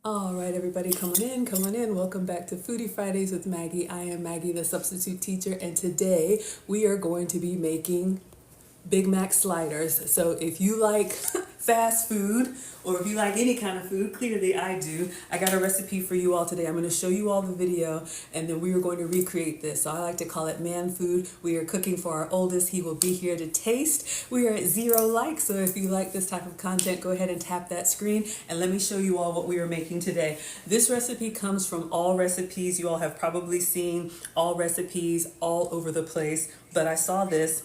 All right, everybody, coming in. Welcome back to Foodie Fridays with Maggie. I am Maggie the Substitute Teacher, and today we are going to be making Big Mac sliders. So if you like fast food, or if you like any kind of food, clearly I do, I got a recipe for you all today. I'm going to show you all the video, and then we are going to recreate this. So I like to call it man food. We are cooking for our oldest. He will be here to taste. We are at 0 likes, so if you like this type of content, go ahead and tap that screen, and let me show you all what we are making today. This recipe comes from All Recipes. You all have probably seen All Recipes all over the place, but I saw this,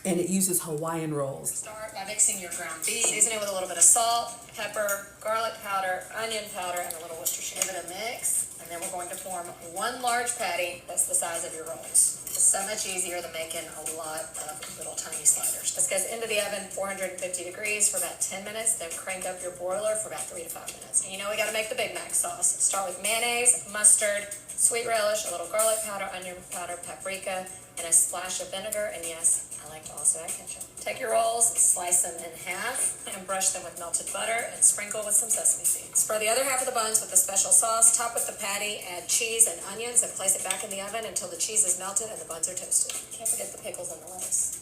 and it uses Hawaiian rolls. Start by mixing your ground beef. Season it with a little bit of salt, pepper, garlic powder, onion powder, and a little Worcestershire. Give it a mix, and then we're going to form one large patty that's the size of your rolls. It's so much easier than making a lot of little tiny sliders. This goes into the oven 450 degrees for about 10 minutes, then crank up your broiler for about 3 to 5 minutes. And you know we got to make the Big Mac sauce. Start with mayonnaise, mustard, sweet relish, a little garlic powder, onion powder, paprika, and a splash of vinegar, and yes, I like to also add ketchup. Take your rolls, slice them in half, and brush them with melted butter and sprinkle with some sesame seeds. Spread the other half of the buns with the special sauce, top with the patty, add cheese and onions, and place it back in the oven until the cheese is melted and the buns are toasted. Can't forget the pickles and the lettuce.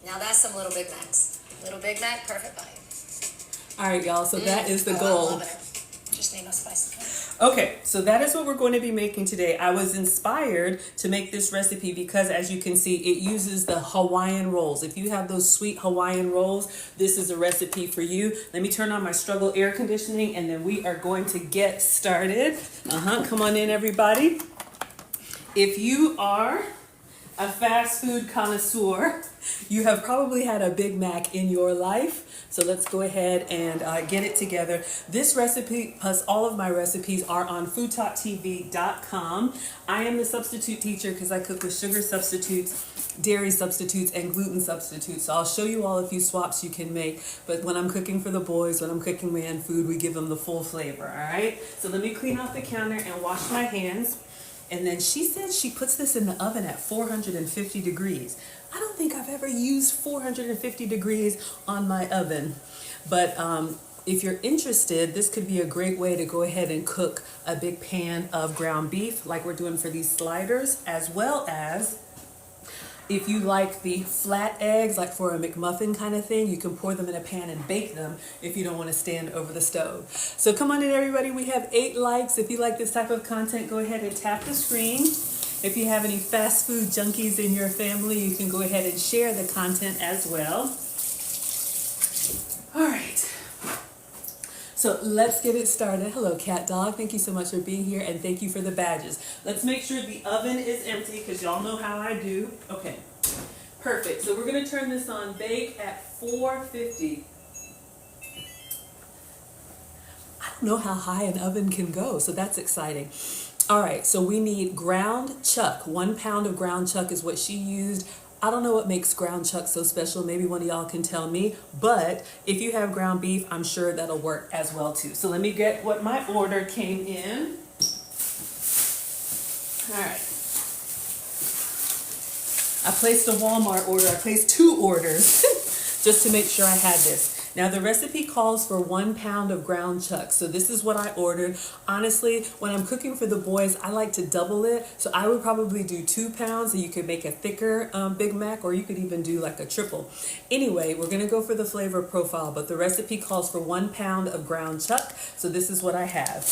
Now that's some little Big Macs. Little Big Mac, perfect bite. All right, y'all, so that is the I goal. love it. Just need no spicy. Okay, so that is what we're going to be making today. I was inspired to make this recipe because, as you can see, it uses the Hawaiian rolls. If you have those sweet Hawaiian rolls, this is a recipe for you. Let me turn on my Struggle air conditioning, and then we are going to get started. Come on in, everybody. If you are a fast food connoisseur, you have probably had a Big Mac in your life. So let's go ahead and get it together. This recipe plus all of my recipes are on FoodTokTV.com. I am the substitute teacher because I cook with sugar substitutes, dairy substitutes, and gluten substitutes. So I'll show you all a few swaps you can make. But when I'm cooking for the boys, when I'm cooking man food, we give them the full flavor, all right? So let me clean off the counter and wash my hands. And then she said she puts this in the oven at 450 degrees. I don't think I've ever used 450 degrees on my oven. But if you're interested, this could be a great way to go ahead and cook a big pan of ground beef like we're doing for these sliders, as well as if you like the flat eggs, like for a McMuffin kind of thing, you can pour them in a pan and bake them if you don't want to stand over the stove. So come on in, everybody. We have 8 likes. If you like this type of content, go ahead and tap the screen. If you have any fast food junkies in your family, you can go ahead and share the content as well. All right. So let's get it started. Hello, Cat Dog. Thank you so much for being here, and thank you for the badges. Let's make sure the oven is empty because y'all know how I do. Okay, perfect. So we're going to turn this on bake at 450. I don't know how high an oven can go, so that's exciting. All right, so we need ground chuck. 1 pound of ground chuck is what she used. I don't know what makes ground chuck so special. Maybe one of y'all can tell me. But if you have ground beef, I'm sure that'll work as well too. So let me get what my order came in. All right. I placed a Walmart order. I placed 2 orders just to make sure I had this. Now the recipe calls for 1 pound of ground chuck. So this is what I ordered. Honestly, when I'm cooking for the boys, I like to double it. So I would probably do 2 pounds, and you could make a thicker Big Mac, or you could even do like a triple. Anyway, we're gonna go for the flavor profile, but the recipe calls for 1 pound of ground chuck. So this is what I have.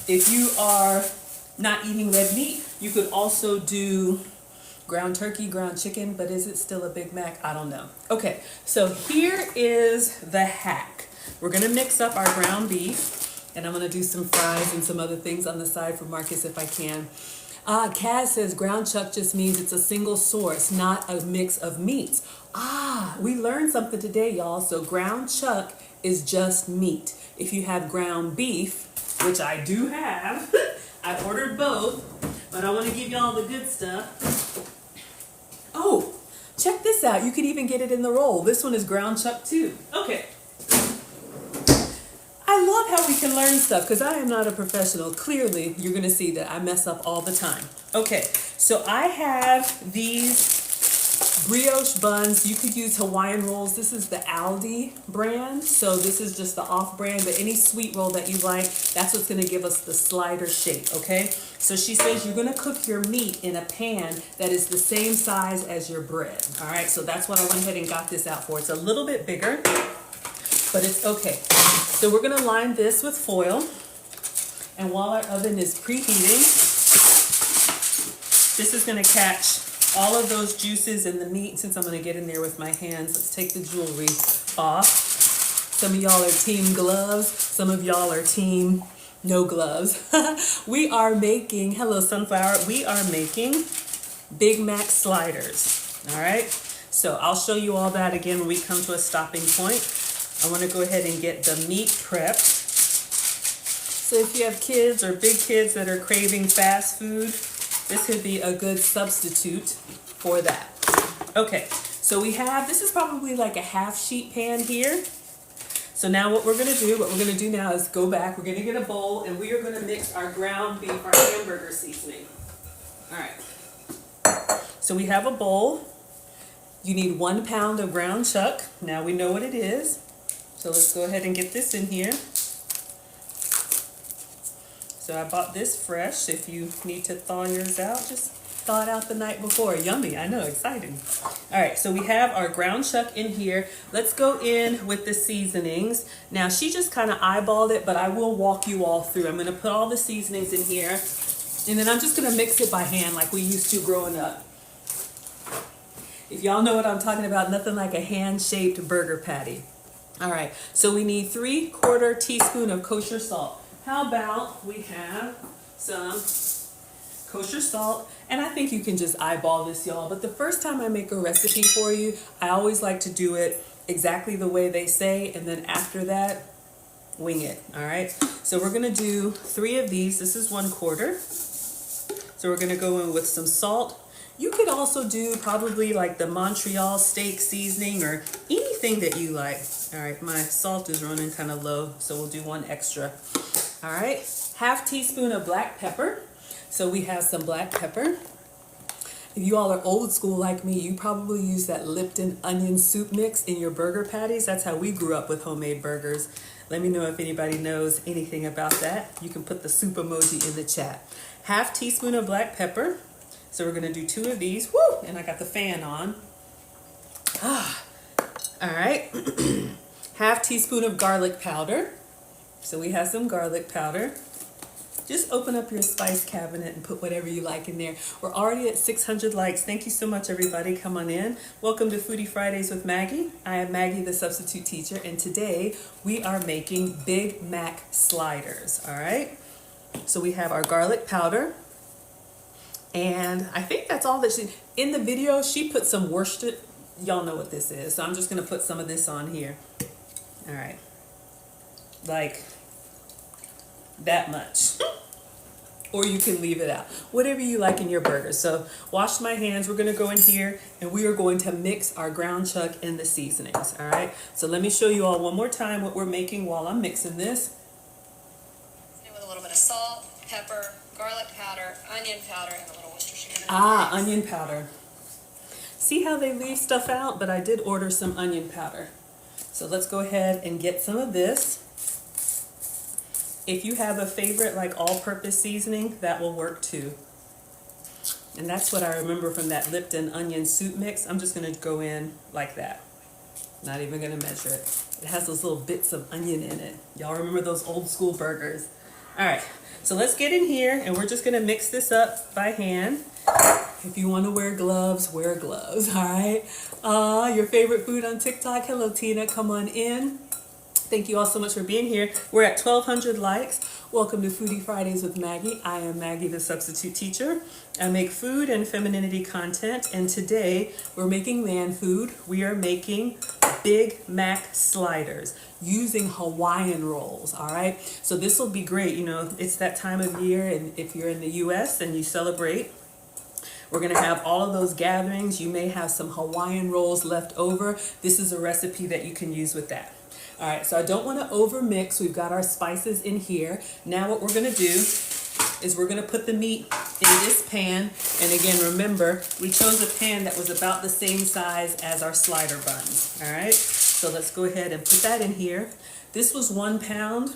If you are not eating red meat, you could also do ground turkey, ground chicken, but is it still a Big Mac? I don't know. Okay, so here is the hack. We're gonna mix up our ground beef, and I'm gonna do some fries and some other things on the side for Marcus if I can. Kaz says ground chuck just means it's a single source, not a mix of meats. We learned something today, y'all. So ground chuck is just meat. If you have ground beef, which I do have, I ordered both, but I wanna give y'all the good stuff. Oh, check this out. You could even get it in the roll. This one is ground chuck too. Okay. I love how we can learn stuff because I am not a professional. Clearly, you're going to see that I mess up all the time. Okay, so I have these brioche buns. You could use Hawaiian rolls. This is the Aldi brand, so this is just the off brand, but any sweet roll that you like, that's what's going to give us the slider shape, okay? So she says you're going to cook your meat in a pan that is the same size as your bread. All right, so that's what I went ahead and got this out for. It's a little bit bigger, but it's okay. So we're going to line this with foil, and while our oven is preheating, this is going to catch all of those juices in the meat. Since I'm going to get in there with my hands, let's take the jewelry off. Some of y'all are team gloves. Some of y'all are team no gloves. We are making, hello sunflower, we are making Big Mac sliders. All right. So I'll show you all that again when we come to a stopping point. I want to go ahead and get the meat prepped. So if you have kids or big kids that are craving fast food, this could be a good substitute for that. Okay, so we have, this is probably like a half sheet pan here. So now what we're gonna do now is go back, we're gonna get a bowl, and we are gonna mix our ground beef, our hamburger seasoning. All right, so we have a bowl. You need 1 pound of ground chuck. Now we know what it is. So let's go ahead and get this in here. So I bought this fresh. If you need to thaw yours out, just thaw it out the night before. Yummy, I know, exciting. All right, so we have our ground chuck in here. Let's go in with the seasonings. Now she just kind of eyeballed it, but I will walk you all through. I'm gonna put all the seasonings in here, and then I'm just gonna mix it by hand like we used to growing up. If y'all know what I'm talking about, nothing like a hand-shaped burger patty. All right, so we need 3/4 teaspoon of kosher salt. How about we have some kosher salt? And I think you can just eyeball this, y'all. But the first time I make a recipe for you, I always like to do it exactly the way they say. And then after that, wing it. All right. So we're going to do 3 of these. This is 1/4. So we're going to go in with some salt. You could also do probably like the Montreal steak seasoning or anything that you like. All right. My salt is running kind of low, so we'll do 1 extra. All right, 1/2 teaspoon of black pepper. So we have some black pepper. If you all are old school like me, you probably use that Lipton onion soup mix in your burger patties. That's how we grew up with homemade burgers. Let me know if anybody knows anything about that. You can put the soup emoji in the chat. 1/2 teaspoon of black pepper. So we're gonna do 2 of these. Woo! And I got the fan on. Ah, all right. 1/2 teaspoon of garlic powder. So we have some garlic powder. Just open up your spice cabinet and put whatever you like in there. We're already at 600 likes. Thank you so much, everybody. Come on in. Welcome to Foodie Fridays with Maggie. I am Maggie the Substitute Teacher, and today we are making Big Mac sliders, all right? So we have our garlic powder, and I think that's all that in the video, she put some Worcestershire. Y'all know what this is, so I'm just gonna put some of this on here. All right. Like that much. Or you can leave it out. Whatever you like in your burger. So wash my hands. We're going to go in here and we are going to mix our ground chuck and the seasonings. All right. So let me show you all one more time what we're making while I'm mixing this. With a little bit of salt, pepper, garlic powder, onion powder, and a little Worcestershire. Ah, onion powder. See how they leave stuff out? But I did order some onion powder. So let's go ahead and get some of this. If you have a favorite like all-purpose seasoning, that will work too. And that's what I remember from that Lipton onion soup mix. I'm just gonna go in like that. Not even gonna measure it. It has those little bits of onion in it. Y'all remember those old school burgers? All right, so let's get in here and we're just gonna mix this up by hand. If you wanna wear gloves, wear gloves, all right? Your favorite food on TikTok, hello Tina, come on in. Thank you all so much for being here. We're at 1,200 likes. Welcome to Foodie Fridays with Maggie. I am Maggie the Substitute Teacher. I make food and femininity content, and today we're making man food. We are making Big Mac sliders using Hawaiian rolls, all right? So this will be great. You know, it's that time of year, and if you're in the U.S. and you celebrate, we're gonna have all of those gatherings. You may have some Hawaiian rolls left over. This is a recipe that you can use with that. All right, so I don't want to over mix. We've got our spices in here. Now what we're going to do is we're gonna put the meat in this pan. And again, remember, we chose a pan that was about the same size as our slider buns, all right? So let's go ahead and put that in here. This was 1 pound,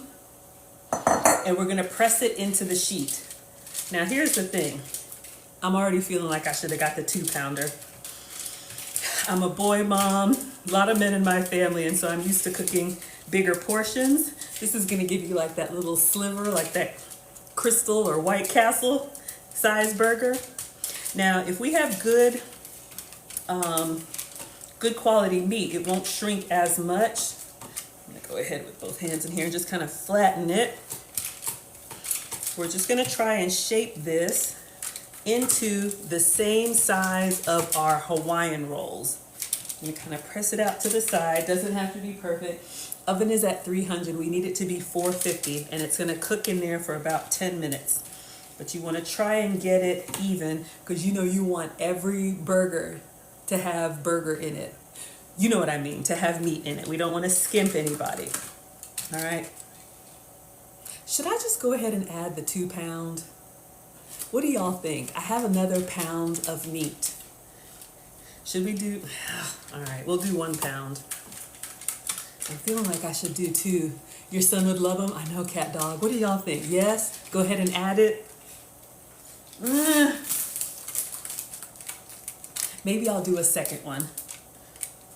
and we're gonna press it into the sheet. Now here's the thing. I'm already feeling like I should have got the 2-pounder. I'm a boy mom, a lot of men in my family, and so I'm used to cooking bigger portions. This is gonna give you like that little sliver, like that Crystal or White Castle size burger. Now, if we have good quality meat, it won't shrink as much. I'm gonna go ahead with both hands in here and just kind of flatten it. We're just gonna try and shape this into the same size of our Hawaiian rolls. I'm gonna kind of press it out to the side. Doesn't have to be perfect. Oven is at 300. We need it to be 450, and it's gonna cook in there for about 10 minutes. But you wanna try and get it even, because you know you want every burger to have burger in it. You know what I mean, to have meat in it. We don't wanna skimp anybody. All right. Should I just go ahead and add the 2 pound? What do y'all think? I have another pound of meat. Should we do, all right, we'll do 1 pound. I'm feeling like I should do 2. Your son would love them. I know, cat dog. What do y'all think? Yes? Go ahead and add it. Maybe I'll do a second one.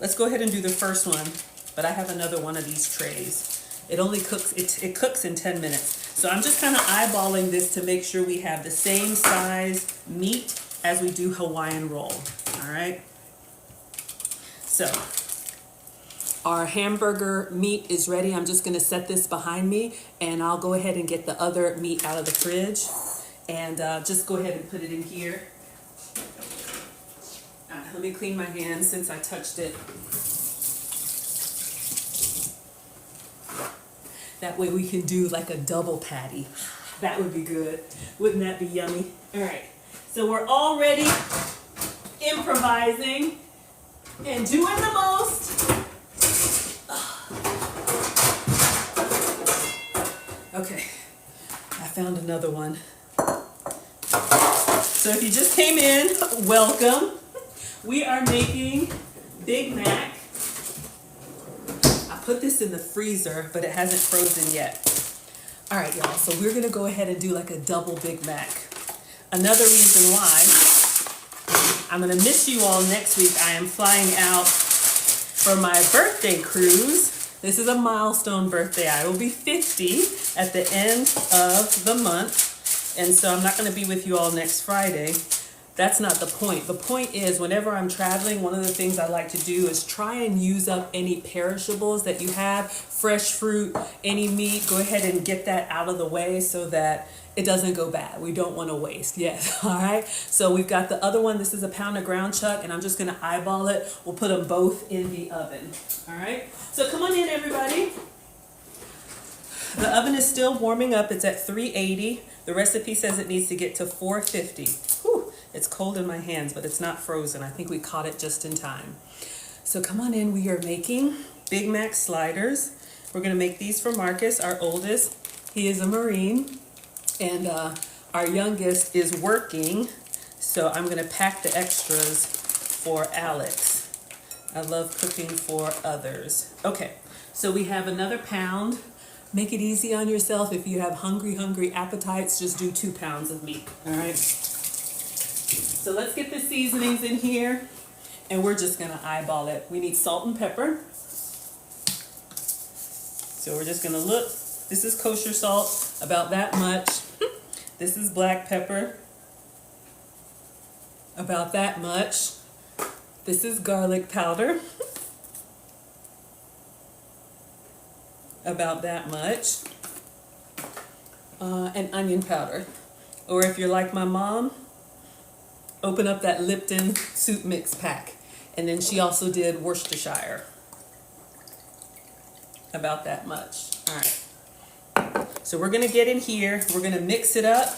Let's go ahead and do the first one, but I have another one of these trays. It only cooks, it cooks in 10 minutes. So I'm just kind of eyeballing this to make sure we have the same size meat as we do Hawaiian roll, all right? So our hamburger meat is ready. I'm just gonna set this behind me, and I'll go ahead and get the other meat out of the fridge, and just go ahead and put it in here. Let me clean my hands since I touched it. That way we can do like a double patty. That would be good. Wouldn't that be yummy? All right, so we're already improvising and doing the most. Okay, I found another one. So if you just came in, welcome. We are making Big Mac. Put this in the freezer, but it hasn't frozen yet. All right, y'all, so we're gonna go ahead and do like a double Big Mac. Another reason why I'm gonna miss you all next week. I am flying out for my birthday cruise. This is a milestone birthday. I will be 50 at the end of the month, and so I'm not gonna be with you all next Friday. That's not the point. The point is, whenever I'm traveling, one of the things I like to do is try and use up any perishables that you have, fresh fruit, any meat. Go ahead and get that out of the way so that it doesn't go bad. We don't want to waste. Yes. All right. So we've got the other one. This is a pound of ground chuck, and I'm just going to eyeball it. We'll put them both in the oven. All right. So come on in, everybody. The oven is still warming up. It's at 380. The recipe says it needs to get to 450. Whew. It's cold in my hands, but it's not frozen. I think we caught it just in time. So come on in. We are making Big Mac sliders. We're going to make these for Marcus, our oldest. He is a Marine, and our youngest is working. So I'm going to pack the extras for Alex. I love cooking for others. Okay, so we have another pound. Make it easy on yourself. If you have hungry appetites, just do 2 pounds of meat. All right. So let's get the seasonings in here, and we're just gonna eyeball it. We need salt and pepper. So we're just gonna look. This is kosher salt, about that much. This is black pepper, about that much. This is garlic powder, about that much. And onion powder. Or if you're like my mom, open up that Lipton soup mix pack. And then she also did Worcestershire. About that much. All right. So we're gonna get in here, we're gonna mix it up,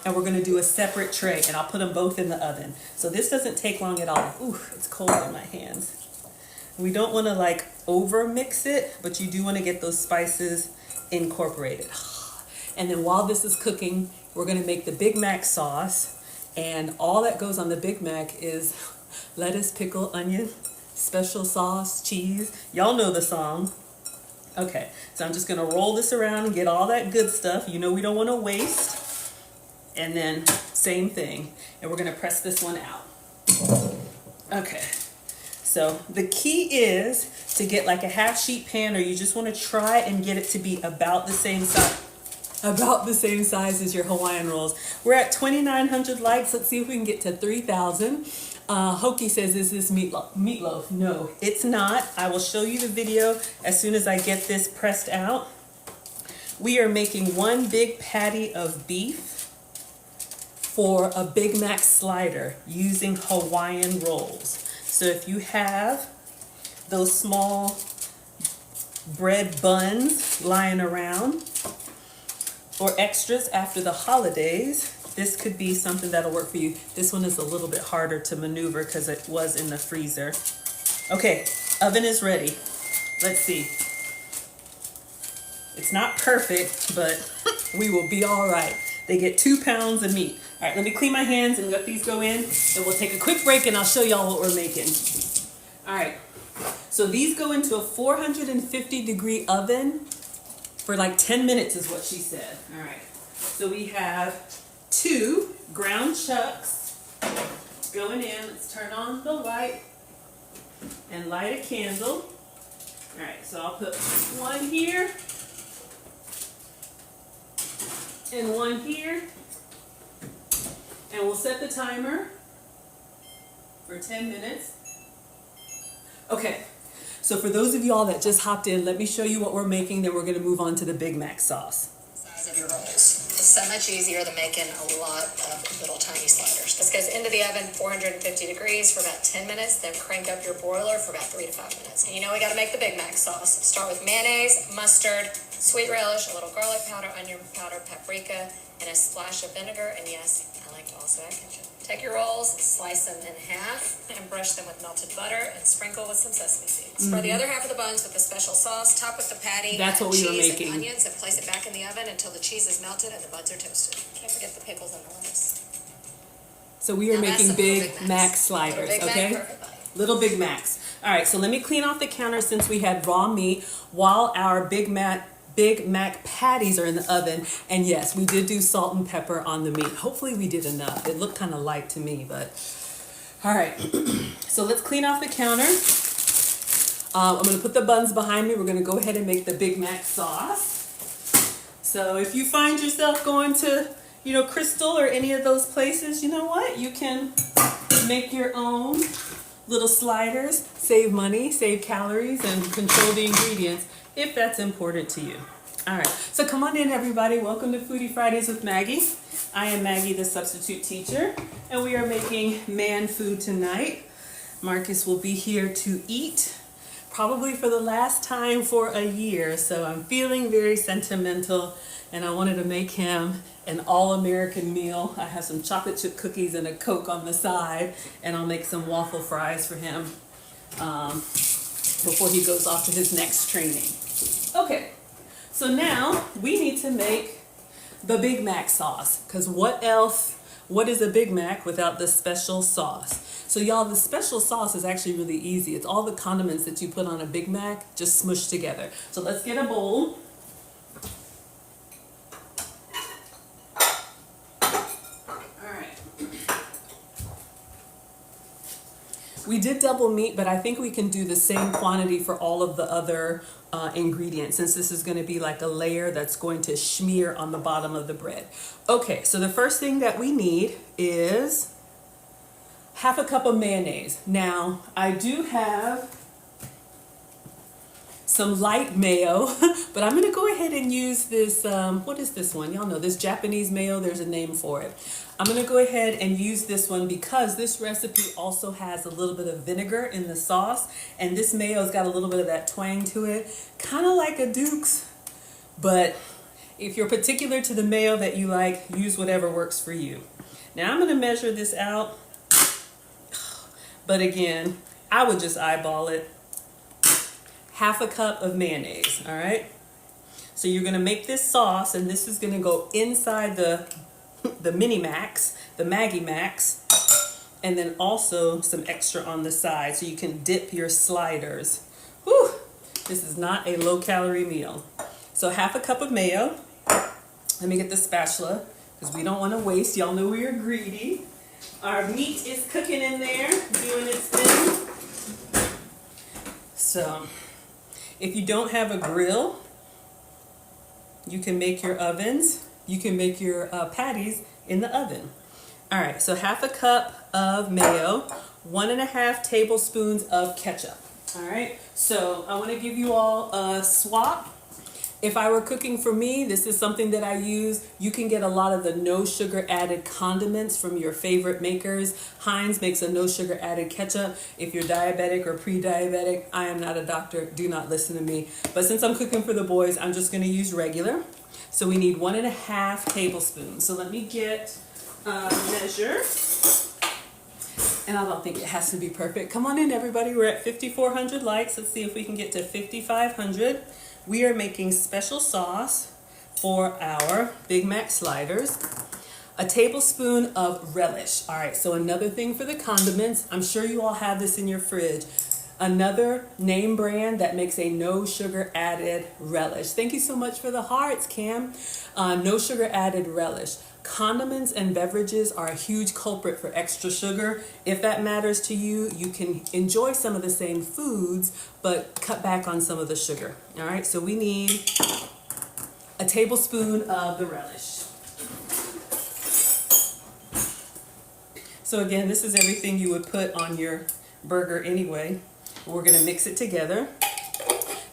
and we're gonna do a separate tray, and I'll put them both in the oven. So this doesn't take long at all. Ooh, it's cold in my hands. We don't wanna like over mix it, but you do wanna get those spices incorporated. And then while this is cooking, we're gonna make the Big Mac sauce, and all that goes on the Big Mac is lettuce, pickle, onion, special sauce, cheese. Y'all know the song. Okay, so I'm just gonna roll this around and get all that good stuff. You know we don't wanna waste. And then same thing. And we're gonna press this one out. Okay, so the key is to get like a half sheet pan, or you just wanna try and get it to be about the same size. About the same size as your Hawaiian rolls. We're at 2,900 likes. Let's see if we can get to 3,000. Hokie says, is this meatloaf? No, it's not. I will show you the video as soon as I get this pressed out. We are making one big patty of beef for a Big Mac slider using Hawaiian rolls. So if you have those small bread buns lying around or extras after the holidays, this could be something that'll work for you. This one is a little bit harder to maneuver because it was in the freezer. Okay, oven is ready. Let's see. It's not perfect, but we will be all right. They get 2 pounds of meat. All right, let me clean my hands and let these go in, and we'll take a quick break and I'll show y'all what we're making. All right, so these go into a 450-degree oven for like 10 minutes is what she said. All right, so we have 2 ground chucks going in. Let's turn on the light and light a candle. All right, so I'll put one here and one here, and we'll set the timer for 10 minutes. Okay, so for those of y'all that just hopped in, let me show you what we're making, then we're gonna move on to the Big Mac sauce. Size of your rolls. It's so much easier than making a lot of little tiny sliders. This goes into the oven 450 degrees for about 10 minutes, then crank up your broiler for about 3 to 5 minutes. And you know we gotta make the Big Mac sauce. Start with mayonnaise, mustard, sweet relish, a little garlic powder, onion powder, paprika, and a splash of vinegar. And yes, I like to also add ketchup. Take your rolls, slice them in half, and brush them with melted butter and sprinkle with some sesame seeds. For the other half of the buns with the special sauce, top with the patty, That's what we were cheese making. and onions, and place it back in the oven until the cheese is melted and the buns are toasted. Can't forget the pickles and the lettuce. So we are Now that's making some Big Little Big Mac Macs. sliders, Little Big Mac, okay? perfect buddy. Little Big Macs. All right, so let me clean off the counter since we had raw meat while our Big Mac patties are in the oven. And yes, we did do salt and pepper on the meat. Hopefully we did enough. It looked kind of light to me, but all right. So let's clean off the counter. I'm gonna put the buns behind me. We're gonna go ahead and make the Big Mac sauce. So if you find yourself going to, Crystal or any of those places, you know what? You can make your own little sliders, save money, save calories, and control the ingredients if that's important to you. All right, so come on in, everybody. Welcome to Foodie Fridays with Maggie. I am Maggie the Substitute Teacher, and we are making man food tonight. Marcus will be here to eat, probably for the last time for a year, so I'm feeling very sentimental, and I wanted to make him an all-American meal. I have some chocolate chip cookies and a Coke on the side, and I'll make some waffle fries for him before he goes off to his next training. Okay, so now we need to make the Big Mac sauce, because what is a Big Mac without the special sauce? So y'all, the special sauce is actually really easy. It's all the condiments that you put on a Big Mac just smushed together. So let's get a bowl. We did double meat, but I think we can do the same quantity for all of the other ingredients, since this is going to be like a layer that's going to smear on the bottom of the bread. Okay, so the first thing that we need is half a cup of mayonnaise. Now, I do have some light mayo, but I'm going to go ahead and use this, what is this one? Y'all know this Japanese mayo, there's a name for it. I'm going to go ahead and use this one because this recipe also has a little bit of vinegar in the sauce, and this mayo's got a little bit of that twang to it, kind of like a Duke's, but if you're particular to the mayo that you like, use whatever works for you. Now I'm going to measure this out, but again, I would just eyeball it. Half a cup of mayonnaise, all right? So you're gonna make this sauce, and this is gonna go inside the the mini Macs, the Maggie Macs, and then also some extra on the side so you can dip your sliders. Whew, this is not a low-calorie meal. So half a cup of mayo. Let me get the spatula because we don't want to waste. Y'all know we are greedy. Our meat is cooking in there, doing its thing. So if you don't have a grill, you can make your ovens. You can make your patties in the oven. All right, so half a cup of mayo, 1.5 tablespoons of ketchup. All right, so I want to give you all a swap. If I were cooking for me, this is something that I use. You can get a lot of the no sugar added condiments from your favorite makers. Heinz makes a no sugar added ketchup. If you're diabetic or pre-diabetic, I am not a doctor. Do not listen to me. But since I'm cooking for the boys, I'm just going to use regular. So we need 1.5 tablespoons. So let me get a measure. And I don't think it has to be perfect. Come on in, everybody. We're at 5,400 likes. Let's see if we can get to 5,500. We are making special sauce for our Big Mac sliders. A tablespoon of relish. All right, so another thing for the condiments. I'm sure you all have this in your fridge. Another name brand that makes a no sugar added relish. Thank you so much for the hearts, Cam. No sugar added relish. Condiments and beverages are a huge culprit for extra sugar. If that matters to you, you can enjoy some of the same foods, but cut back on some of the sugar. All right, so we need a tablespoon of the relish. So again, this is everything you would put on your burger anyway. We're gonna mix it together.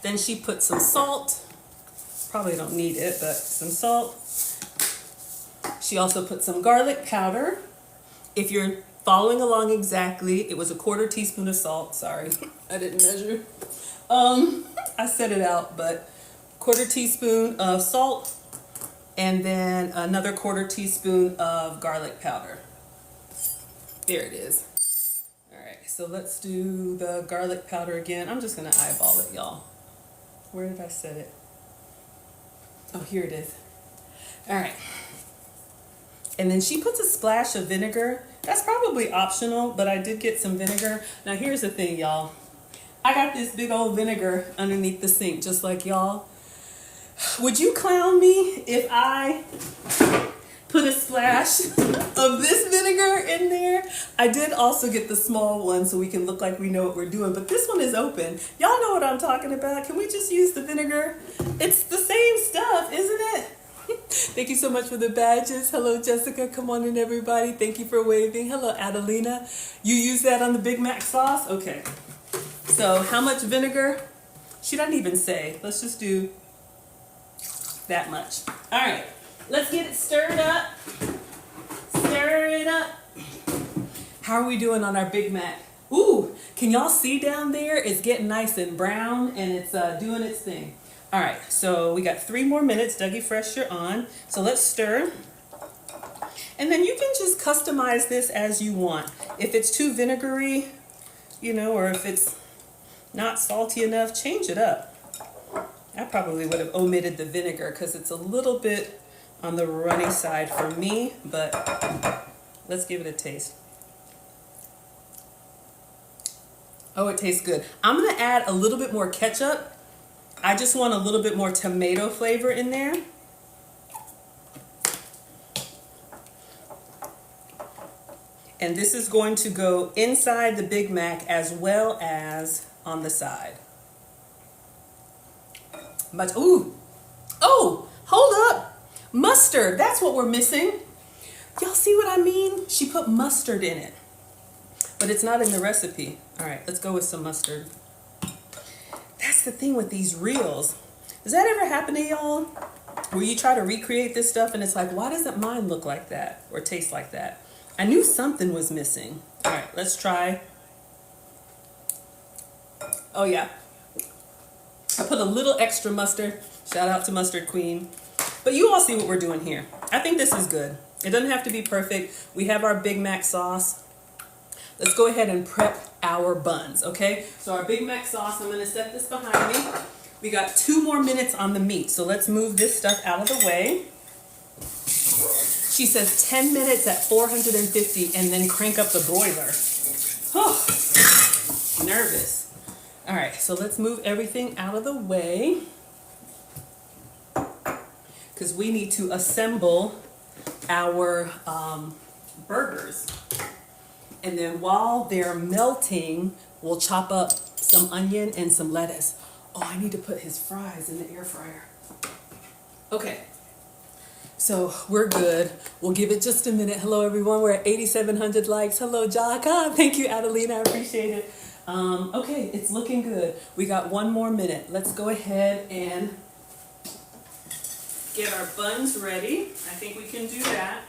Then she put some salt. Probably don't need it, but some salt. She also put some garlic powder. If you're following along exactly, it was a 1/4 teaspoon of salt. Sorry, I didn't measure. I set it out, but 1/4 teaspoon of salt and then another 1/4 teaspoon of garlic powder. There it is. All right, so let's do the garlic powder again. I'm just gonna eyeball it, y'all. Where did I set it? Oh, here it is. All right. And then she puts a splash of vinegar. That's probably optional, but I did get some vinegar. Now here's the thing, y'all. I got this big old vinegar underneath the sink, just like y'all. Would you clown me if I put a splash of this vinegar in there? I did also get the small one so we can look like we know what we're doing, but this one is open. Y'all know what I'm talking about. Can we just use the vinegar? It's the same stuff, isn't it? Thank you so much for the badges. Hello, Jessica. Come on in, everybody. Thank you for waving. Hello, Adelina. You use that on the Big Mac sauce? Okay. So how much vinegar? She doesn't even say. Let's just do that much. All right. Let's get it stirred up. Stir it up. How are we doing on our Big Mac? Ooh, can y'all see down there? It's getting nice and brown and it's doing its thing. All right, so we got 3 more minutes. Dougie Fresh, you're on. So let's stir. And then you can just customize this as you want. If it's too vinegary, you know, or if it's not salty enough, change it up. I probably would have omitted the vinegar because it's a little bit on the runny side for me, but let's give it a taste. Oh, it tastes good. I'm gonna add a little bit more ketchup. I just want a little bit more tomato flavor in there. And this is going to go inside the Big Mac as well as on the side. But, ooh, oh, hold up. Mustard, that's what we're missing. Y'all see what I mean? She put mustard in it, but it's not in the recipe. All right, let's go with some mustard. That's the thing with these reels. Does that ever happen to y'all? Where you try to recreate this stuff and it's like, why doesn't mine look like that or taste like that? I knew something was missing. All right, let's try. Oh yeah. I put a little extra mustard. Shout out to Mustard Queen. But you all see what we're doing here. I think this is good. It doesn't have to be perfect. We have our Big Mac sauce. Let's go ahead and prep our buns, okay? So our Big Mac sauce, I'm gonna set this behind me. We got 2 more minutes on the meat, so let's move this stuff out of the way. She says 10 minutes at 450 and then crank up the broiler. Oh, nervous. All right, so let's move everything out of the way because we need to assemble our burgers. And then while they're melting, we'll chop up some onion and some lettuce. Oh, I need to put his fries in the air fryer. Okay, so we're good. We'll give it just a minute. Hello, everyone. We're at 8,700 likes. Hello, Jaka. Thank you, Adelina. I appreciate it. Okay, it's looking good. We got one more minute. Let's go ahead and get our buns ready. I think we can do that.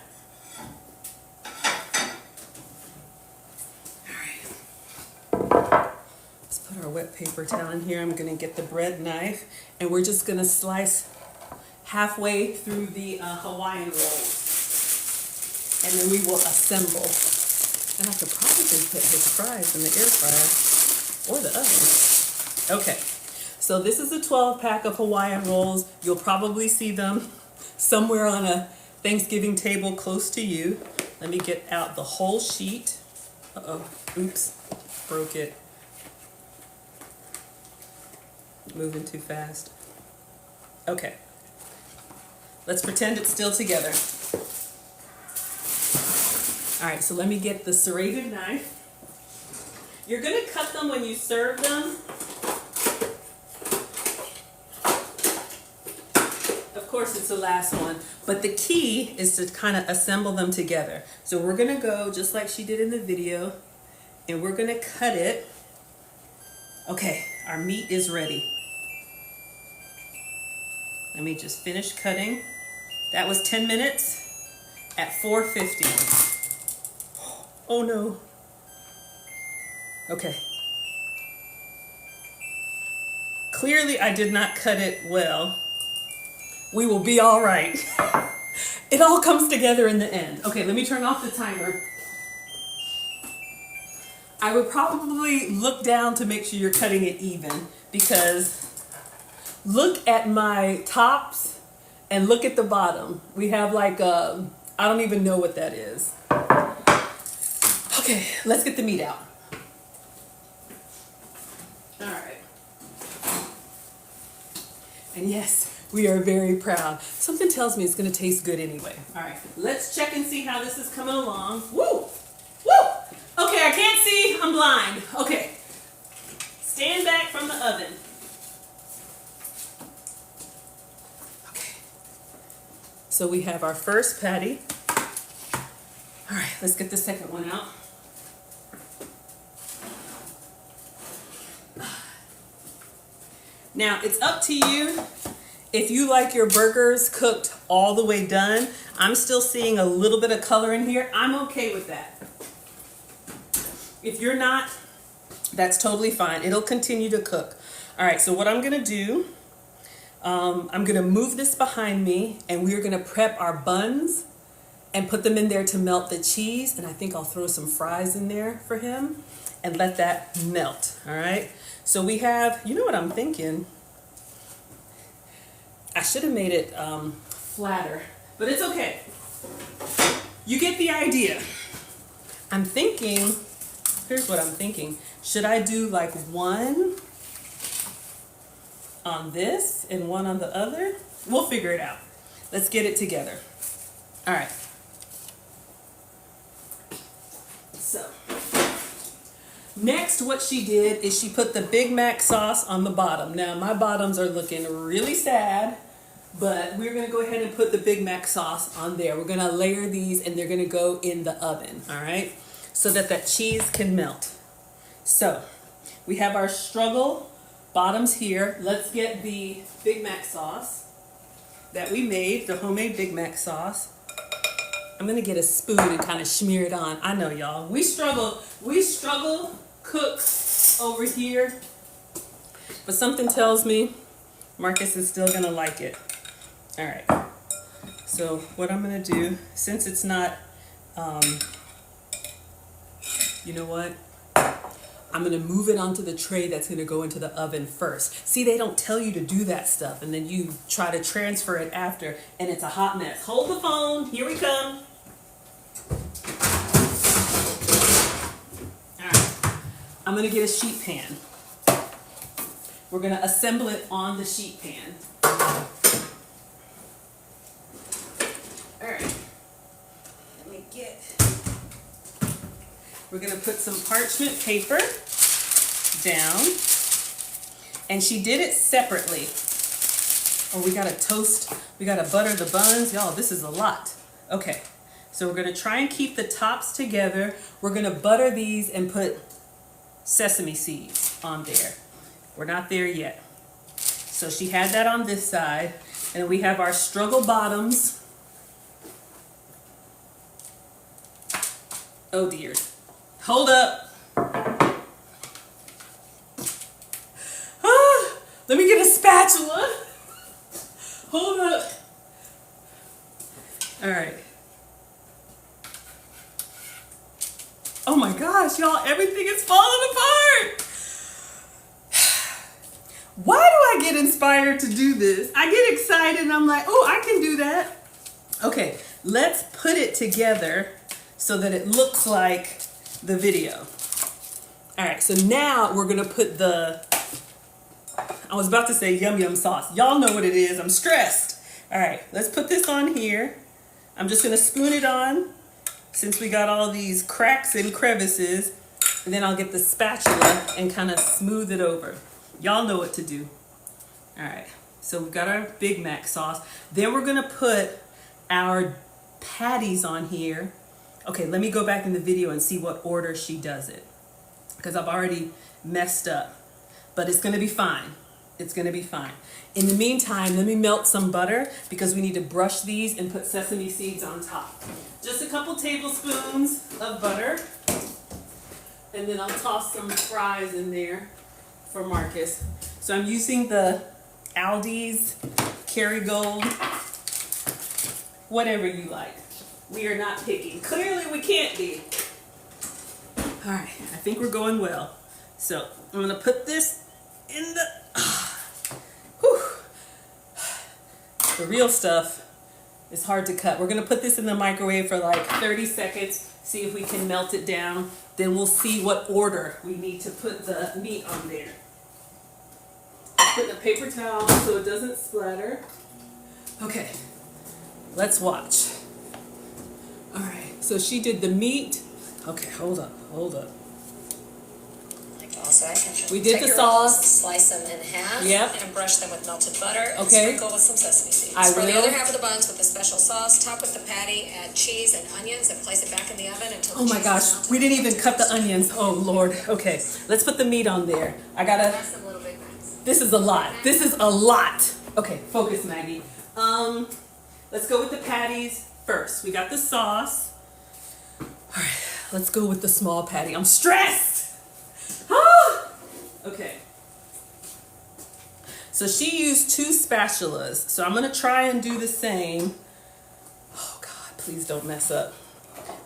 Put our wet paper towel in here. I'm going to get the bread knife and we're just going to slice halfway through the Hawaiian rolls. And then we will assemble. And I could probably put his fries in the air fryer or the oven. Okay, so this is a 12 pack of Hawaiian rolls. You'll probably see them somewhere on a Thanksgiving table close to you. Let me get out the whole sheet. Uh-oh, oops, broke it. Moving too fast. Okay. Let's pretend it's still together. All right, so let me get the serrated knife. You're going to cut them when you serve them. Of course, it's the last one, but the key is to kind of assemble them together. So we're going to go just like she did in the video, and we're going to cut it. Okay, our meat is ready. Let me just finish cutting. That was 10 minutes at 450. Oh no. Okay. Clearly I did not cut it well. We will be all right. It all comes together in the end. Okay, let me turn off the timer. I would probably look down to make sure you're cutting it even because look at my tops and look at the bottom. We have like I don't even know what that is. Okay, let's get the meat out. All right. And yes, we are very proud. Something tells me it's gonna taste good anyway. All right, let's check and see how this is coming along. Woo! Woo! Okay, I can't see, I'm blind. Okay, stand back from the oven. So we have our first patty. All right, let's get the second one out. Now, it's up to you if you like your burgers cooked all the way done. I'm still seeing a little bit of color in here. I'm okay with that. If you're not, that's totally fine. It'll continue to cook. All right, so what I'm gonna do, I'm gonna move this behind me and we're gonna prep our buns and put them in there to melt the cheese. And I think I'll throw some fries in there for him and let that melt, all right? So we have, you know what I'm thinking? I should have made it flatter, but it's okay. You get the idea. I'm thinking, here's what I'm thinking. Should I do like one on this and one on the other? We'll figure it out. Let's get it together. All right. So, next what she did is she put the Big Mac sauce on the bottom. Now my bottoms are looking really sad, but we're gonna go ahead and put the Big Mac sauce on there. We're gonna layer these and they're gonna go in the oven, all right? So that that cheese can melt. So, we have our struggle bottoms here. Let's get the Big Mac sauce that we made, the homemade Big Mac sauce. I'm gonna get a spoon and kind of smear it on. I know y'all, we struggle cook over here, but something tells me Marcus is still gonna like it. All right, so what I'm gonna do, since it's not, you know what? I'm gonna move it onto the tray that's gonna go into the oven first. See, they don't tell you to do that stuff, and then you try to transfer it after, and it's a hot mess. Hold the phone, here we come. All right, I'm gonna get a sheet pan. We're gonna assemble it on the sheet pan. All right, let me get, we're gonna put some parchment paper down, and she did it separately. Oh, we gotta toast, we gotta butter the buns. Y'all, this is a lot. Okay, so we're gonna try and keep the tops together. We're gonna butter these and put sesame seeds on there. We're not there yet. So she had that on this side, and we have our struggle bottoms. Oh dear. Hold up. Let me get a spatula. Hold up. All right. Oh my gosh, y'all, everything is falling apart. Why do I get inspired to do this? I get excited and I'm like, oh, I can do that. Okay, let's put it together so that it looks like the video. All right, so now we're gonna put the, I was about to say yum yum sauce. Y'all know what it is, I'm stressed. All right, let's put this on here. I'm just gonna spoon it on since we got all these cracks and crevices, and then I'll get the spatula and kind of smooth it over. Y'all know what to do. All right, so we've got our Big Mac sauce. Then we're gonna put our patties on here. Okay, let me go back in the video and see what order she does it, because I've already messed up, but it's gonna be fine. It's gonna be fine. In the meantime, let me melt some butter because we need to brush these and put sesame seeds on top. Just a couple tablespoons of butter, and then I'll toss some fries in there for Marcus. So I'm using the Aldi's Kerrygold, whatever you like. We are not picky. Clearly we can't be. All right, I think we're going well. So I'm gonna put this in the, the real stuff is hard to cut. We're gonna put this in the microwave for like 30 seconds, see if we can melt it down. Then we'll see what order we need to put the meat on there. Put the paper towel so it doesn't splatter. Okay, let's watch. All right, so she did the meat. Okay, hold up. We did the sauce. Slice them in half. Yep. And brush them with melted butter. And okay. Sprinkle with some sesame seeds. I For will. the other half of the buns with the special sauce, top with the patty, add cheese and onions, and place it back in the oven until the Oh my cheese gosh, is melted. we didn't even cut the onions. Oh Lord. Okay, let's put the meat on there. I gotta. That's some little Big Macs. This is a lot. This is a lot. Okay, focus, Maggie. Let's go with the patties first. We got the sauce. All right, let's go with the small patty. I'm stressed. Ah! Okay. So she used 2 spatulas. So I'm gonna try and do the same. Oh God, please don't mess up.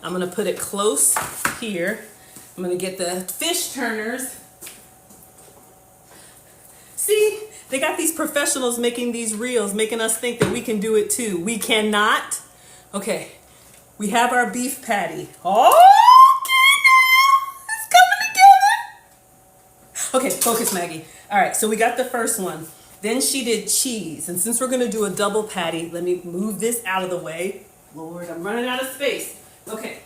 I'm gonna put it close here. I'm gonna get the fish turners. See, they got these professionals making these reels, making us think that we can do it too. We cannot. Okay, we have our beef patty. Oh, it's coming together. Okay, focus, Maggie. All right, so we got the first one. Then she did cheese. And since we're gonna do a double patty, let me move this out of the way. Lord, I'm running out of space. Okay,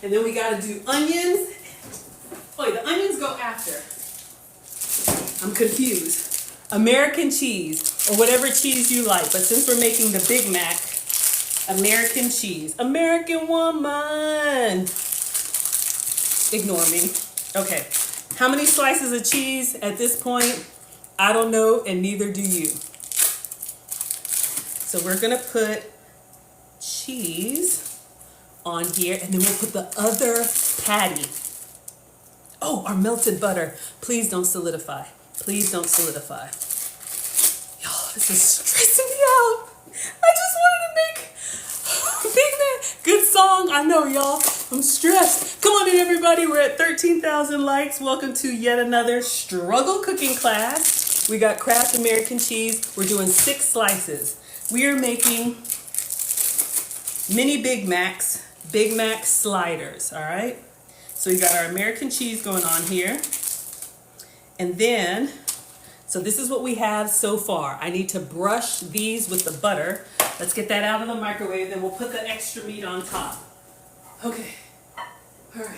and then we gotta do onions. Wait, the onions go after. I'm confused. American cheese, or whatever cheese you like, but since we're making the Big Mac, American cheese. American woman. Ignore me. Okay, how many slices of cheese at this point? I don't know, and neither do you. So we're gonna put cheese on here, and then we'll put the other patty. Oh, our melted butter. Please don't solidify. Please don't solidify. Y'all, this is stressing me out. I just wanted to make Big Mac. Good song. I know, y'all. I'm stressed. Come on in, everybody. We're at 13,000 likes. Welcome to yet another struggle cooking class. We got Kraft American cheese. We're doing 6 slices. We are making mini Big Mac sliders, all right? So we got our American cheese going on here. And then, so this is what we have so far. I need to brush these with the butter. Let's get that out of the microwave, then we'll put the extra meat on top. Okay, all right.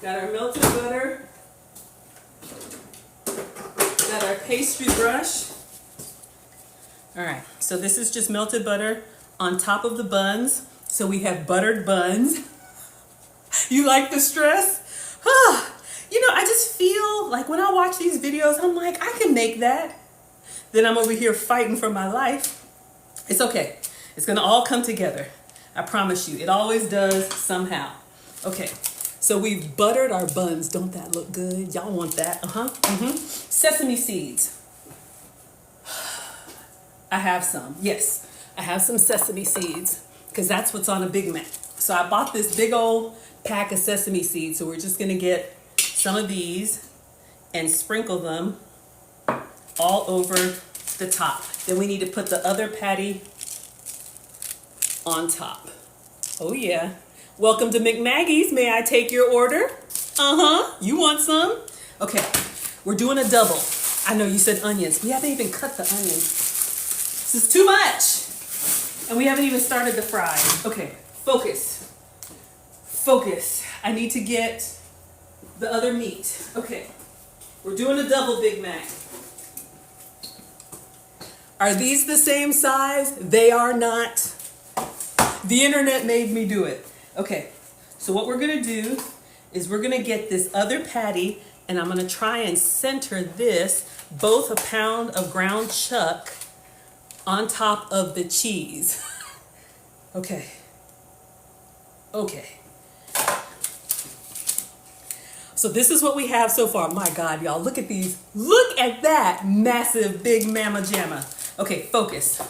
Got our melted butter. Got our pastry brush. All right, so this is just melted butter on top of the buns. So we have buttered buns. You like the stress? You know, I just feel like when I watch these videos, I'm like, I can make that. Then I'm over here fighting for my life. It's okay. It's gonna all come together. I promise you. It always does somehow. Okay, so we've buttered our buns. Don't that look good? Y'all want that? Sesame seeds. I have some. Yes, I have some sesame seeds because that's what's on a Big Mac. So I bought this big old pack of sesame seeds. So we're just gonna get some of these and sprinkle them all over the top. Then we need to put the other patty on top. Oh yeah. Welcome to McMaggie's. May I take your order? You want some? Okay, we're doing a double. I know you said onions. We haven't even cut the onions. This is too much. And we haven't even started the fry. Okay, focus. Focus. I need to get the other meat. Okay, we're doing a double Big Mac. Are these the same size? They are not. The internet made me do it. Okay, so what we're gonna do is we're gonna get this other patty and I'm gonna try and center this, both a pound of ground chuck on top of the cheese. Okay. Okay. So this is what we have so far. My God, y'all, look at these. Look at that massive big mama jamma. Okay, focus.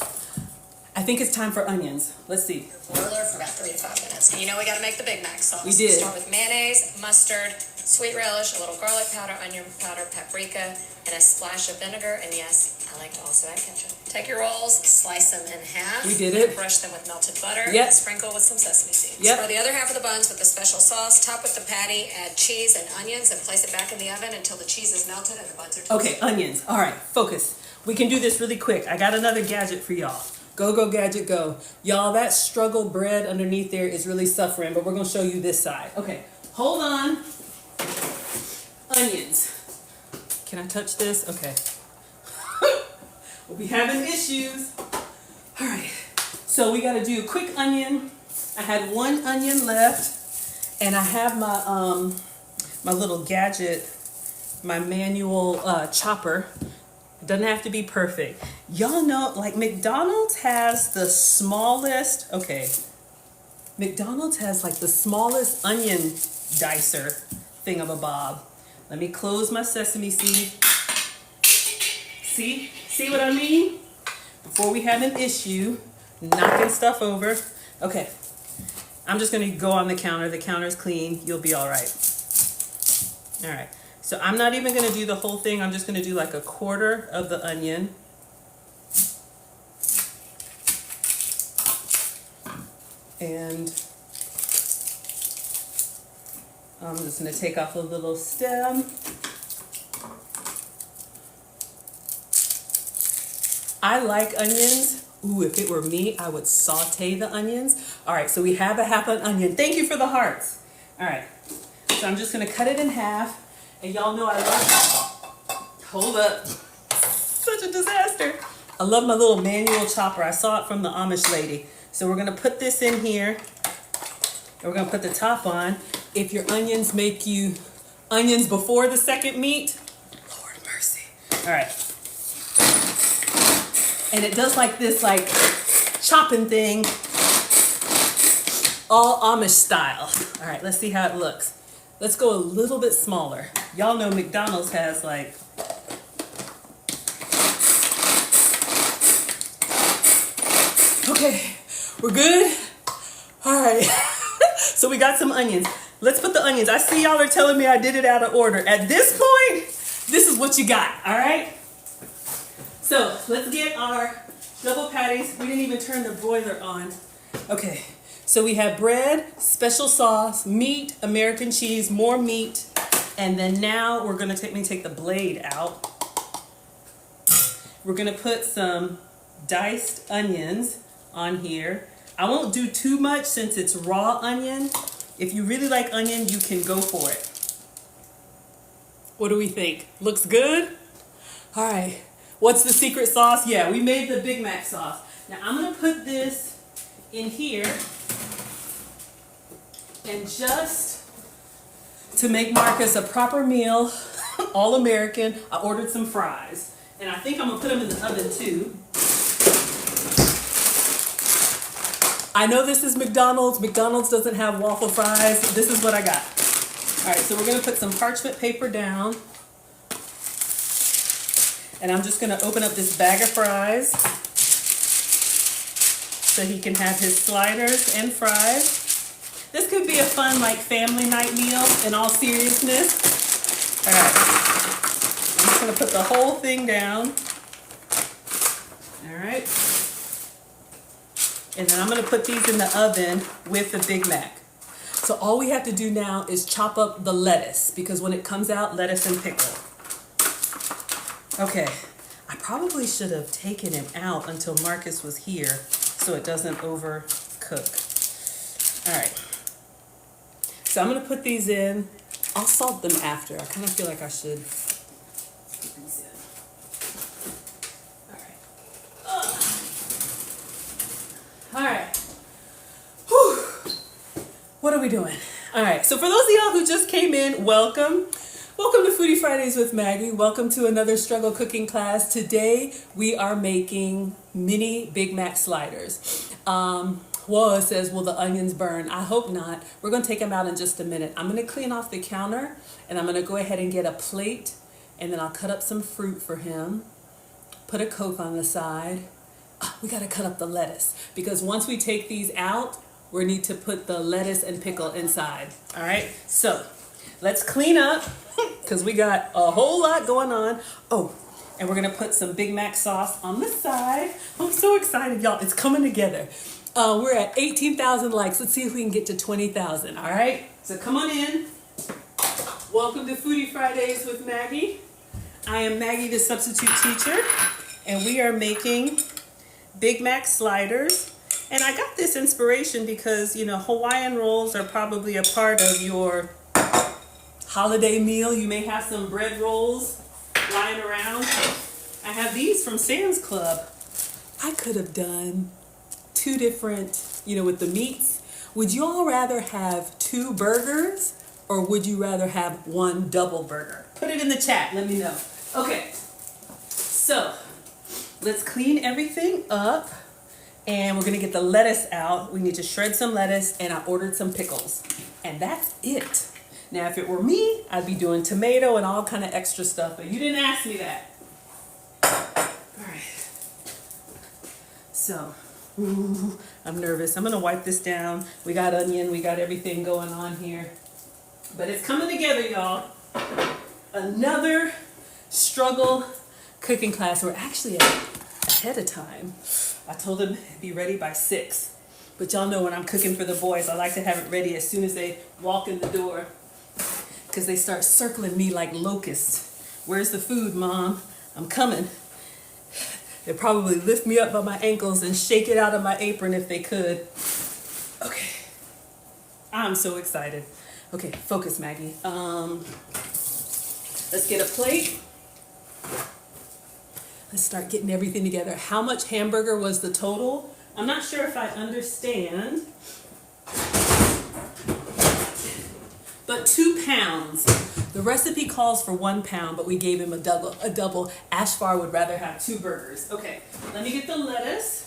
I think it's time for onions. Let's see. Broiler for about 3 to 5 minutes. And you know we got to make the Big Mac sauce. We did. Start with mayonnaise, mustard, sweet relish, a little garlic powder, onion powder, paprika, and a splash of vinegar. And yes, I like to also add ketchup. Take your rolls, slice them in half. We did it. Brush them with melted butter. Yep. Sprinkle with some sesame seeds. Yep. For the other half of the buns with the special sauce, top with the patty, add cheese and onions, and place it back in the oven until the cheese is melted and the buns are toasted. Okay, onions. All right, focus. We can do this really quick. I got another gadget for y'all. Go, go, gadget, go. Y'all, that struggle bread underneath there is really suffering, but we're going to show you this side. Okay, hold on. Onions. Can I touch this? Okay. We'll be having issues. All right, so we got to do a quick onion. I had 1 onion left, and I have my my little gadget, my manual chopper. It doesn't have to be perfect. Y'all know, like McDonald's has the smallest, okay, McDonald's has like the smallest onion dicer thingamabob. Let me close my sesame seed. See what I mean? Before we have an issue, knocking stuff over. Okay, I'm just gonna go on the counter. The counter's clean. You'll be all right. All right, so I'm not even gonna do the whole thing. I'm just gonna do like 1/4 of the onion. And I'm just gonna take off a little stem. I like onions. Ooh, if it were me, I would saute the onions. All right, so we have a half an onion. Thank you for the hearts. All right, so I'm just gonna cut it in half. And y'all know I love, hold up, such a disaster. I love my little manual chopper. I saw it from the Amish lady. So we're gonna put this in here. And we're gonna put the top on. If your onions make you onions before the second meat, Lord mercy. All right. And it does like this like chopping thing, all Amish style. All right, let's see how it looks. Let's go a little bit smaller. Y'all know McDonald's has like, okay, we're good. All right, so we got some onions. let's put the onions. I see y'all are telling me I did it out of order. At this point, this is what you got, all right? So let's get our double patties. We didn't even turn the broiler on. Okay, so we have bread, special sauce, meat, American cheese, more meat, and then now we're gonna take the blade out. We're gonna put some diced onions on here. I won't do too much since it's raw onion. If you really like onion, you can go for it. What do we think? Looks good? All right, what's the secret sauce? Yeah, we made the Big Mac sauce. Now I'm gonna put this in here, and just to make Marcus a proper meal, all American, I ordered some fries. And I think I'm gonna put them in the oven too. I know this is McDonald's. McDonald's doesn't have waffle fries. This is what I got. All right, so we're gonna put some parchment paper down. And I'm just gonna open up this bag of fries so he can have his sliders and fries. This could be a fun like family night meal in all seriousness. All right. I'm just gonna put the whole thing down. All right. And then I'm gonna put these in the oven with the Big Mac. So all we have to do now is chop up the lettuce, because when it comes out, lettuce and pickle. Okay, I probably should have taken him out until Marcus was here so it doesn't overcook. All right. So I'm gonna put these in. I'll salt them after. I kind of feel like I should. All right. Whew. What are we doing? All right. So for those of y'all who just came in, welcome. Welcome to Foodie Fridays with Maggie. Welcome to another struggle cooking class. Today we are making mini Big Mac sliders. Whoa, it says, will the onions burn? I hope not. We're going to take them out in just a minute. I'm going to clean off the counter, and I'm going to go ahead and get a plate, and then I'll cut up some fruit for him. Put a Coke on the side. We got to cut up the lettuce, because once we take these out, we need to put the lettuce and pickle inside. All right, so let's clean up, because we got a whole lot going on. Oh, and we're going to put some Big Mac sauce on the side. I'm so excited, y'all. It's coming together. We're at 18,000 likes. Let's see if we can get to 20,000. All right, so come on in. Welcome to Foodie Fridays with Maggie. I am Maggie the Substitute Teacher, and we are making Big Mac sliders. And I got this inspiration because, you know, Hawaiian rolls are probably a part of your holiday meal. You may have some bread rolls lying around. I have these from Sam's Club. I could have done two different, you know, with the meats. Would you all rather have 2 burgers, or would you rather have 1 double burger? Put it in the chat, let me know. Okay, so let's clean everything up, and we're gonna get the lettuce out. We need to shred some lettuce, and I ordered some pickles, and that's it. Now, if it were me, I'd be doing tomato and all kind of extra stuff, but you didn't ask me that. All right, so, ooh, I'm nervous. I'm gonna wipe this down. We got onion, we got everything going on here, but it's coming together, y'all. Another struggle cooking class. We're actually ahead of time. I told them be ready by 6, but y'all know when I'm cooking for the boys, I like to have it ready as soon as they walk in the door, because they start circling me like locusts. Where's the food, Mom? I'm coming. They'd probably lift me up by my ankles and shake it out of my apron if they could. Okay, I'm so excited. Okay, focus, Maggie. Let's get a plate. Let's start getting everything together. How much hamburger was the total? I'm not sure if I understand, but 2 pounds. The recipe calls for 1 pound, but we gave him a double. Ashfar would rather have 2 burgers. Okay, let me get the lettuce.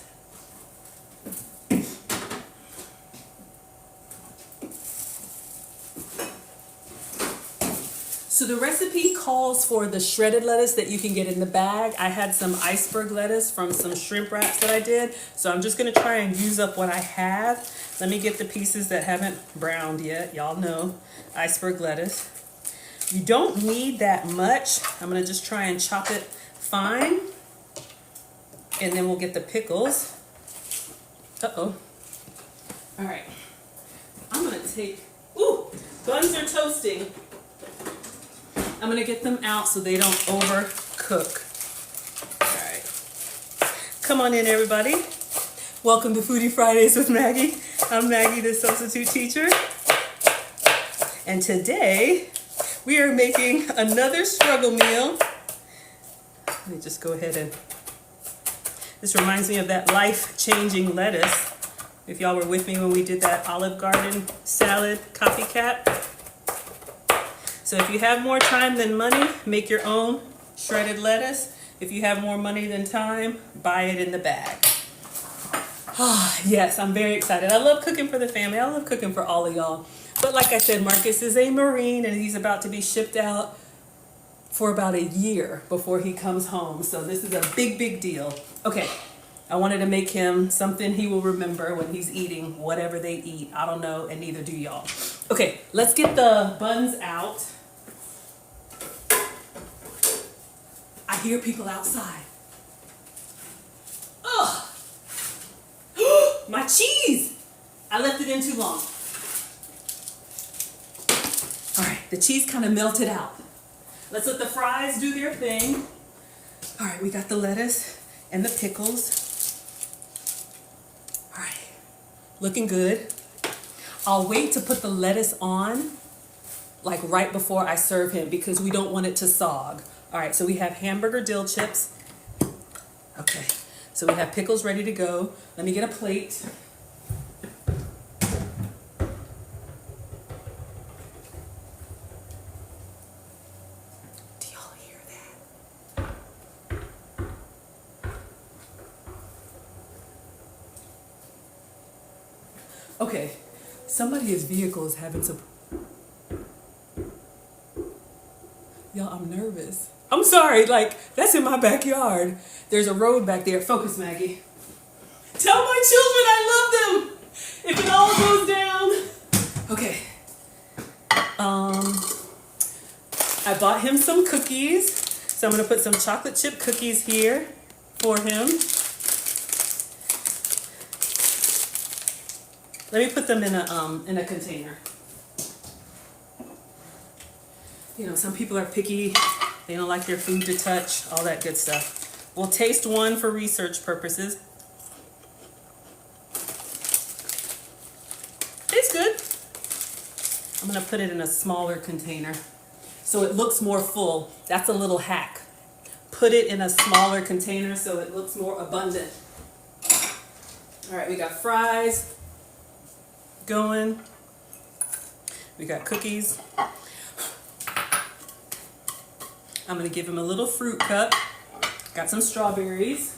So the recipe calls for the shredded lettuce that you can get in the bag. I had some iceberg lettuce from some shrimp wraps that I did. So I'm just gonna try and use up what I have. Let me get the pieces that haven't browned yet. Y'all know iceberg lettuce. You don't need that much. I'm gonna just try and chop it fine. And then we'll get the pickles. Uh-oh. All right. I'm gonna take, ooh, buns are toasting. I'm gonna get them out so they don't overcook. All right. Come on in, everybody. Welcome to Foodie Fridays with Maggie. I'm Maggie the Substitute Teacher. And today, we are making another struggle meal. Let me just go ahead and, this reminds me of that life-changing lettuce. If y'all were with me when we did that Olive Garden salad copycat. So if you have more time than money, make your own shredded lettuce. If you have more money than time, buy it in the bag. Oh, yes, I'm very excited. I love cooking for the family. I love cooking for all of y'all. But like I said, Marcus is a Marine and he's about to be shipped out for about a year before he comes home. So this is a big, big deal. Okay, I wanted to make him something he will remember when he's eating whatever they eat. I don't know, and neither do y'all. Okay, let's get the buns out. I hear people outside. Ugh! My cheese! I left it in too long. All right, the cheese kind of melted out. Let's let the fries do their thing. All right, we got the lettuce and the pickles. All right, looking good. I'll wait to put the lettuce on, like right before I serve him because we don't want it to sog. All right, so we have hamburger dill chips. Okay, so we have pickles ready to go. Let me get a plate. Okay, somebody's vehicle is having some... Y'all, I'm nervous. I'm sorry, like, that's in my backyard. There's a road back there. Focus, Maggie. Tell my children I love them if it all goes down. Okay. I bought him some cookies. So I'm going to put some chocolate chip cookies here for him. Let me put them in a container. You know, some people are picky. They don't like their food to touch, all that good stuff. We'll taste one for research purposes. Tastes good. I'm gonna put it in a smaller container so it looks more full. That's a little hack. Put it in a smaller container so it looks more abundant. All right, we got fries going. We got cookies. I'm gonna give him a little fruit cup. Got some strawberries.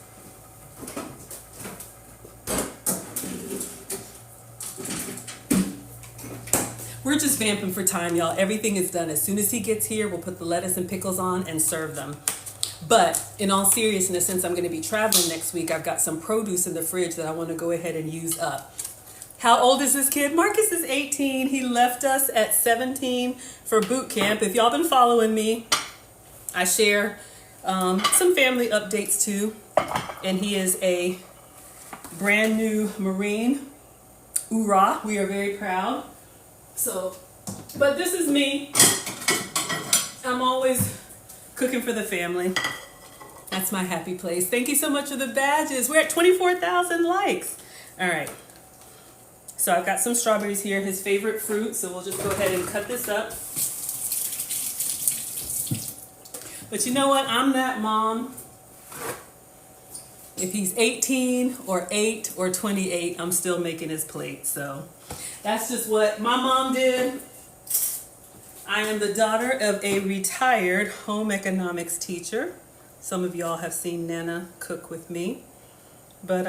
We're just vamping for time, y'all. Everything is done. As soon as he gets here, we'll put the lettuce and pickles on and serve them. But in all seriousness, since I'm gonna be traveling next week, I've got some produce in the fridge that I wanna go ahead and use up. How old is this kid? Marcus is 18. He left us at 17 for boot camp. If y'all been following me, I share some family updates too. And he is a brand new Marine. Hoorah, we are very proud. So, but this is me. I'm always cooking for the family. That's my happy place. Thank you so much for the badges. We're at 24,000 likes. All right. So I've got some strawberries here, his favorite fruit. So we'll just go ahead and cut this up. But you know what? I'm that mom. If he's 18 or 8 or 28, I'm still making his plate. So that's just what my mom did. I am the daughter of a retired home economics teacher. Some of y'all have seen Nana cook with me. But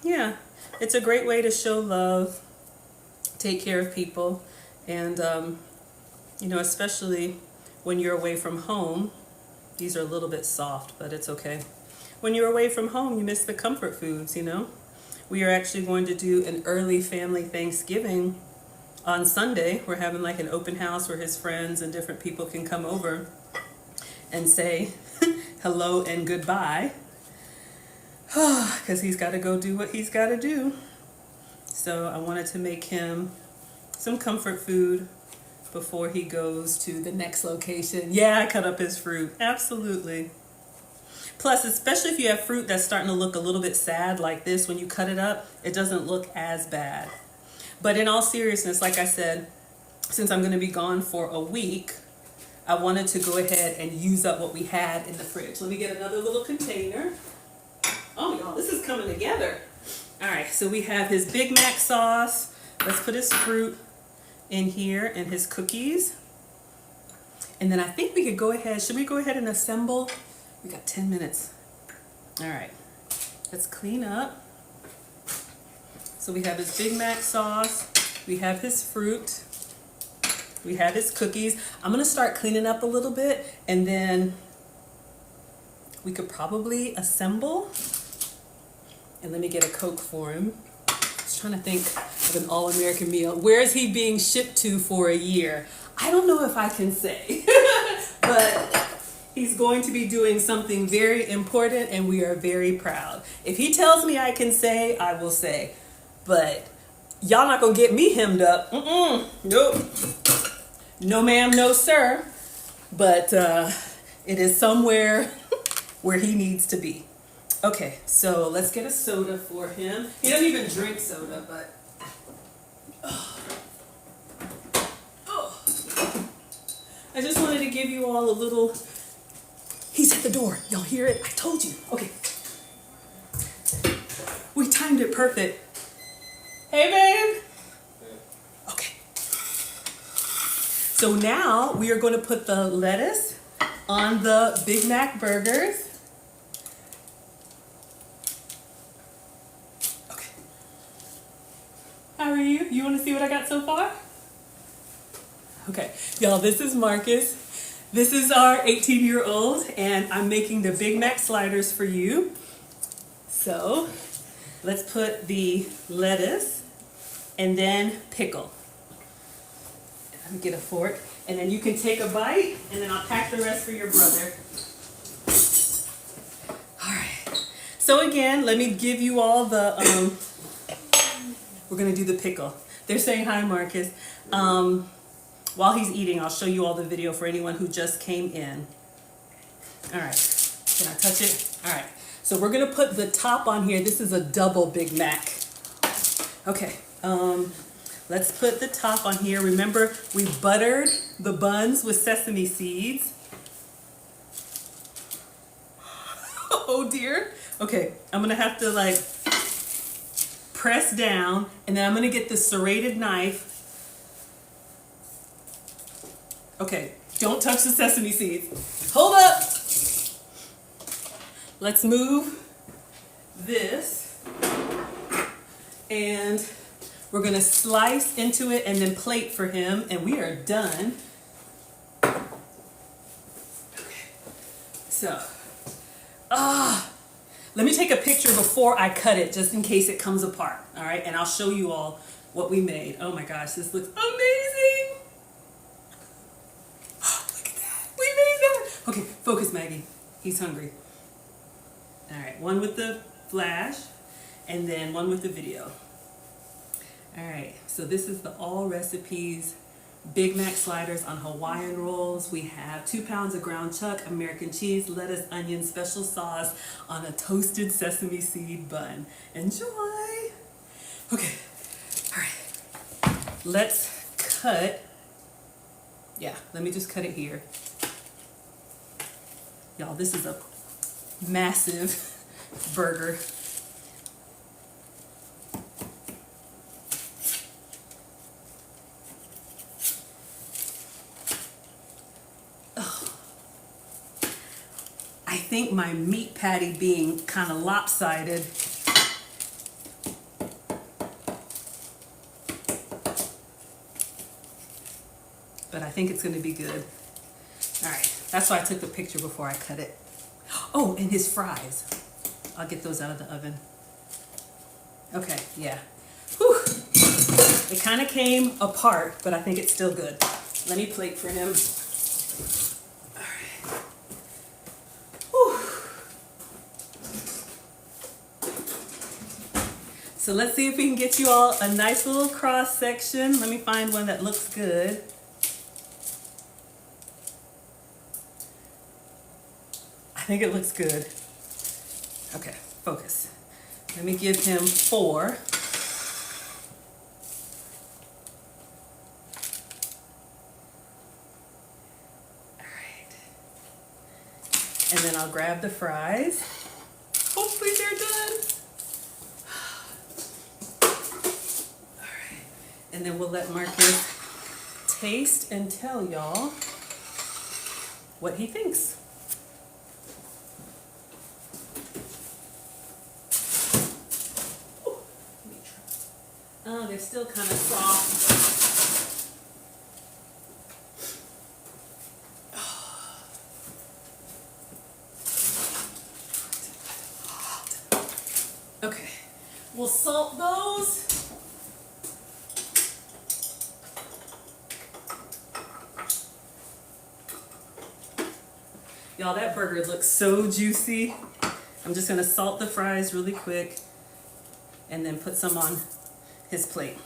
yeah, it's a great way to show love, take care of people, and you know, especially when you're away from home, these are a little bit soft, but it's okay. When you're away from home, you miss the comfort foods, you know? We are actually going to do an early family Thanksgiving on Sunday. We're having like an open house where his friends and different people can come over and say hello and goodbye. Because he's got to go do what he's got to do. So I wanted to make him some comfort food before he goes to the next location. Yeah, I cut up his fruit. Absolutely. Plus, especially if you have fruit that's starting to look a little bit sad like this, when you cut it up, it doesn't look as bad. But in all seriousness, like I said, since I'm going to be gone for a week, I wanted to go ahead and use up what we had in the fridge. Let me get another little container. Oh, y'all, this is coming together. All right, so we have his Big Mac sauce. Let's put his fruit in here and his cookies. And then I think we could go ahead, should we go ahead and assemble? We got 10 minutes. All right, let's clean up. So we have his Big Mac sauce, we have his fruit, we have his cookies. I'm gonna start cleaning up a little bit, and then we could probably assemble. And let me get a Coke for him. I was trying to think of an all-American meal. Where is he being shipped to for a year? I don't know if I can say, but he's going to be doing something very important, and we are very proud. If he tells me I can say, I will say. But y'all not gonna get me hemmed up. Nope. No ma'am, no sir. But it is somewhere where he needs to be. Okay, so let's get a soda for him. He doesn't even drink soda, but I just wanted to give you all a little. He's at the door. Y'all hear it? I told you. Okay. We timed it perfect. Hey, babe. Okay. So now we are going to put the lettuce on the Big Mac burgers. Okay. How are you? You want to see what I got so far? Okay. Y'all, this is Marcus. This is our 18-year-old, and I'm making the Big Mac sliders for you. So let's put the lettuce and then pickle. Let me get a fork, and then you can take a bite, and then I'll pack the rest for your brother. All right. So again, let me give you all the, we're gonna do the pickle. They're saying hi, Marcus. While he's eating, I'll show you all the video for anyone who just came in. All right, can I touch it? All right, so we're gonna put the top on here. This is a double Big Mac. Okay, let's put the top on here. Remember, we buttered the buns with sesame seeds. Oh dear. Okay, I'm gonna have to like press down, and then I'm gonna get the serrated knife. Okay, don't touch the sesame seeds. Hold up. Let's move this, and we're gonna slice into it and then plate for him, and we are done. Okay. So, let me take a picture before I cut it, just in case it comes apart, all right? And I'll show you all what we made. Oh my gosh, this looks amazing. Okay, focus, Maggie. He's hungry. All right, one with the flash, and then one with the video. All right, so this is the all recipes Big Mac sliders on Hawaiian rolls. We have 2 pounds of ground chuck, American cheese, lettuce, onion, special sauce on a toasted sesame seed bun. Enjoy. Okay, all right, let's cut. Yeah, let me just cut it here. Y'all, this is a massive burger. Oh. I think my meat patty being kind of lopsided but I think it's going to be good. All right, that's why I took the picture before I cut it. Oh, and his fries. I'll get those out of the oven. Okay, yeah. Whew. It kind of came apart, but I think it's still good. Let me plate for him. All right. Whew. So let's see if we can get you all a nice little cross section. Let me find one that looks good. I think it looks good. Okay, focus. Let me give him 4. All right. And then I'll grab the fries. Hopefully they're done. All right. And then we'll let Marcus taste and tell y'all what he thinks. Oh, they're still kind of soft. Okay, we'll salt those. Y'all, that burger looks so juicy. I'm just gonna salt the fries really quick and then put some on his plate.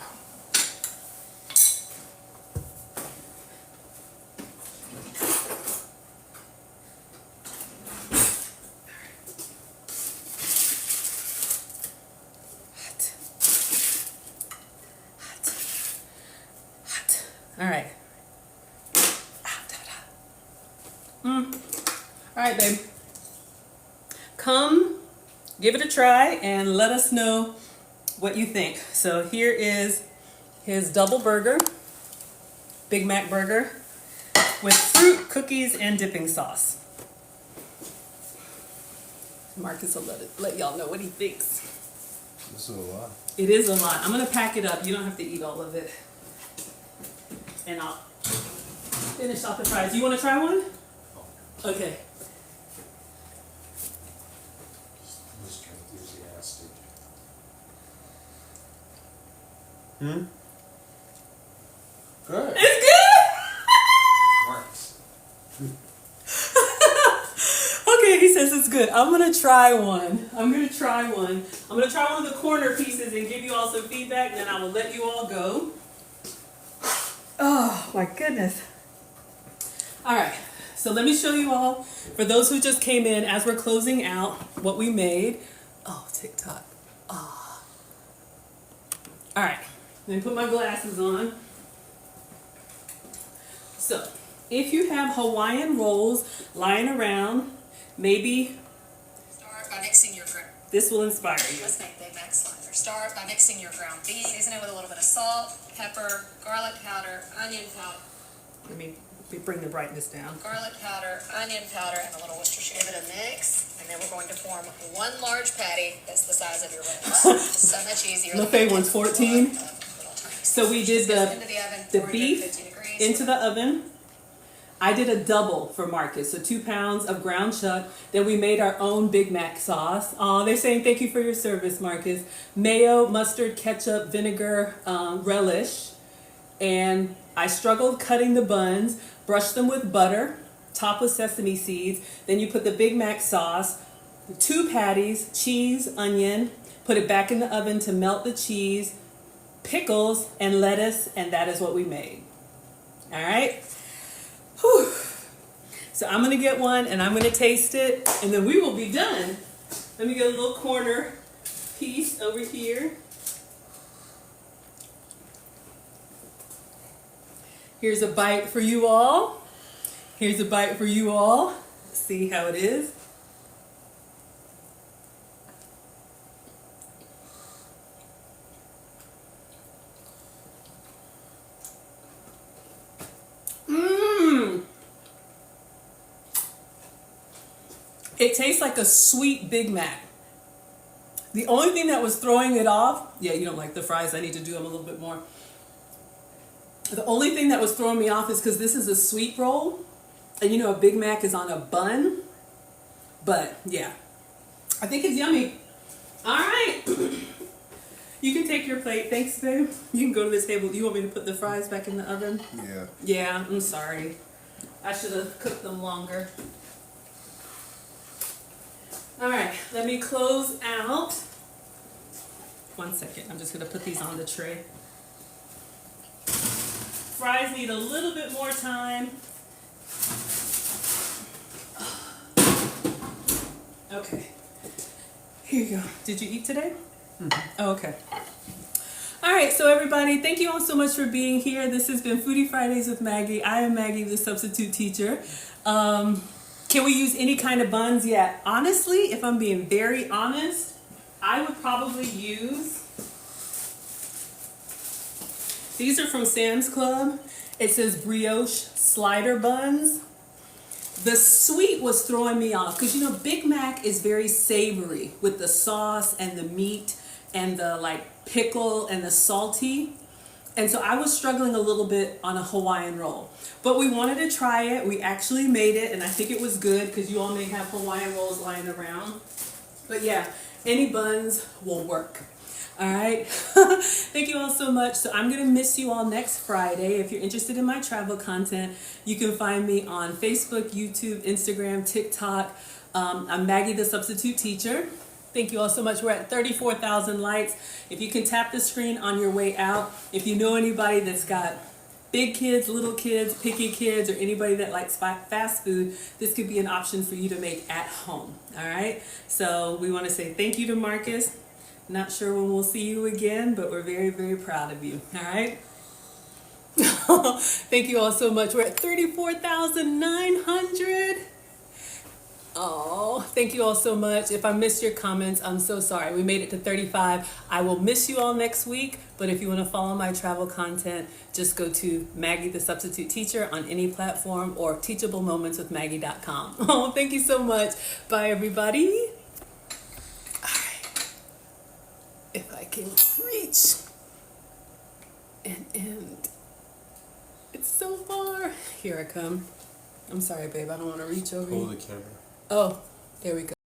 Hot. All right. All right, babe. Come, give it a try, and let us know what you think. So here is his double burger, Big Mac burger, with fruit, cookies, and dipping sauce. Marcus will let y'all know what he thinks. This is a lot. It is a lot. I'm gonna pack it up. You don't have to eat all of it. And I'll finish off the fries. You wanna try one? Okay. Mr. Enthusiastic. Good. It's good! Works. Okay, he says it's good. I'm gonna try one. I'm gonna try one of the corner pieces and give you all some feedback, and then I will let you all go. Oh my goodness. All right, so let me show you all, for those who just came in, as we're closing out, what we made. Oh, TikTok. Oh. All right, let me put my glasses on. So, if you have Hawaiian rolls lying around, maybe Start by mixing your ground. this will inspire you. Let's make Big Mac sliders. Start by mixing your ground beef. Season it with a little bit of salt, pepper, garlic powder, onion powder. Let me bring the brightness down. Garlic powder, onion powder, and a little Worcestershire. Give it a mix, and then we're going to form one large patty that's the size of your rolls. It's so much easier. Buffet one's 14. Little tiny So we did into the oven, the 450 beef degrees. into the oven. I did a double for Marcus, so 2 pounds of ground chuck. Then we made our own Big Mac sauce. They're saying thank you for your service, Marcus. Mayo, mustard, ketchup, vinegar, relish. And I struggled cutting the buns, brushed them with butter, top with sesame seeds. Then you put the Big Mac sauce, 2 patties, cheese, onion, put it back in the oven to melt the cheese, pickles, and lettuce, and that is what we made. All right? Whew. So I'm gonna get one and I'm gonna taste it, and then we will be done. Let me get a little corner piece over here. Here's a bite for you all. Here's a bite for you all. See how it is. It tastes like a sweet Big Mac. The only thing that was throwing it off, yeah, you don't like the fries, I need to do them a little bit more. The only thing that was throwing me off is because this is a sweet roll, And you know, a Big Mac is on a bun. But yeah, I think it's yummy. All right. You can take your plate. Thanks, babe. You can go to the table. You want me to put the fries back in the oven? Yeah. Yeah, I'm sorry. I should have cooked them longer. All right, let me close out. 1 second. I'm just going to put these on the tray. Fries need a little bit more time. Okay. Here you go. Did you eat today? Oh, okay. All right, so everybody, thank you all so much for being here. This has been Foodie Fridays with Maggie. I am Maggie the Substitute Teacher. Can we use any kind of buns? Yeah, honestly, if I'm being very honest, I would probably use, these are from Sam's Club. It says brioche slider buns. The sweet was throwing me off because, you know, Big Mac is very savory with the sauce and the meat and the like pickle and the salty. And so I was struggling a little bit on a Hawaiian roll. But we wanted to try it. We actually made it, and I think it was good because you all may have Hawaiian rolls lying around. But yeah, any buns will work. All right. Thank you all so much. So I'm going to miss you all next Friday. If you're interested in my travel content, you can find me on Facebook, YouTube, Instagram, TikTok. I'm Maggie the Substitute Teacher. Thank you all so much. We're at 34,000 likes. If you can tap the screen on your way out, if you know anybody that's got big kids, little kids, picky kids, or anybody that likes fast food, this could be an option for you to make at home. All right. So we want to say thank you to Marcus. Not sure when we'll see you again, but we're very, very proud of you. All right. Thank you all so much. We're at 34,900. Oh, thank you all so much. If I missed your comments, I'm so sorry. We made it to 35. I will miss you all next week. But if you want to follow my travel content, just go to Maggie the Substitute Teacher on any platform or teachablemomentswithmaggie.com. Oh, thank you so much. Bye, everybody. All right. If I can reach and end. It's so far. Here I come. I'm sorry, babe. I don't want to reach over you. Hold the camera. Oh, there we go.